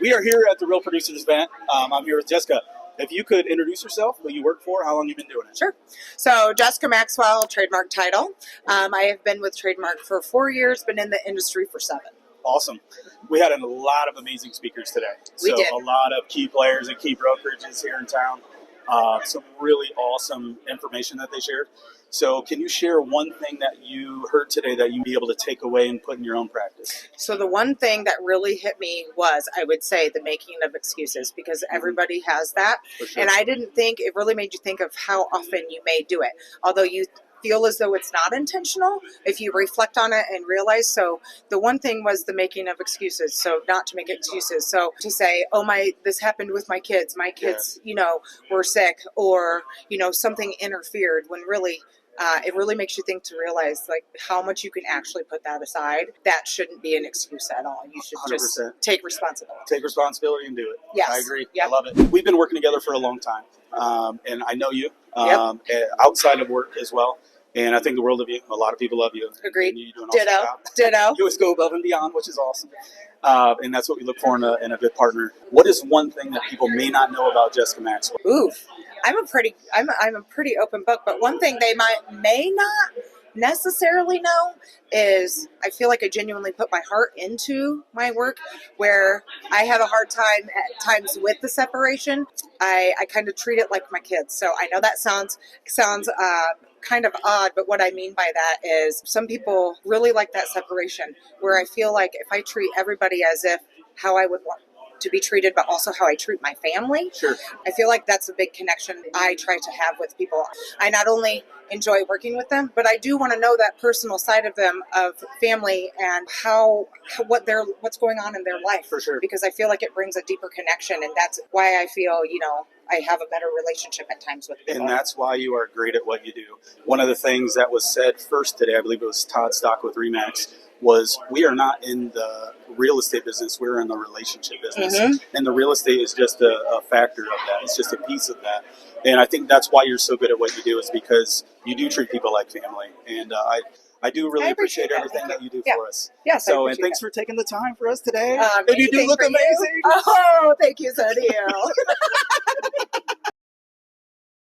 We are here at the Real Producers event. I'm here with Jessica. If you could introduce yourself, who you work for, how long you've been doing it? Sure. So Jessica Maxwell, trademark title. I have been with Trademark for 4 year, been in the industry for 7. Awesome. We had a lot of amazing speakers today. We did. A lot of key players and key brokerages here in town. Some really awesome information that they shared. So can you share one thing that you heard today that you'd be able to take away and put in your own practice? So the one thing that really hit me was, I would say, the making of excuses, because everybody has that. For sure. And I didn't think, it really made you think of how often you may do it. Although you feel as though it's not intentional, if you reflect on it and realize. So the one thing was the making of excuses. So not to make excuses. So to say, oh, this happened with my kids. My kids, were sick, or, something interfered, when really, it really makes you think to realize like how much you can actually put that aside. That shouldn't be an excuse at all. You should 100%. just take responsibility. Take responsibility and do it. Yes. I agree. Yep. I love it. We've been working together for a long time, and I know you outside of work as well. And I think the world of you. A lot of people love you. Agreed. You're doing an awesome job. Ditto. You always go above and beyond, which is awesome. And that's what we look for in a good partner. What is one thing that people may not know about Jessica Maxwell? Oof. I'm a pretty open book, but one thing they may not necessarily know is I feel like I genuinely put my heart into my work, where I have a hard time at times with the separation. I kind of treat it like my kids. So I know that sounds kind of odd, but what I mean by that is some people really like that separation, where I feel like if I treat everybody as if how I would want to be treated, but also how I treat my family. Sure. I feel like that's a big connection I try to have with people. I not only enjoy working with them, but I do want to know that personal side of them, of family, and what's going on in their life. For sure. Because I feel like it brings a deeper connection, and that's why I feel, I have a better relationship at times with people. And that's why you are great at what you do. One of the things that was said first today, I believe it was Todd Stock with Remax, was we are not in the real estate business, we're in the relationship business. Mm-hmm. And the real estate is just a factor of that. It's just a piece of that. And I think that's why you're so good at what you do, is because you do treat people like family. And I do really appreciate everything that you do for us. Yes, and thanks for taking the time for us today. And you do look amazing. Oh, thank you, so do you.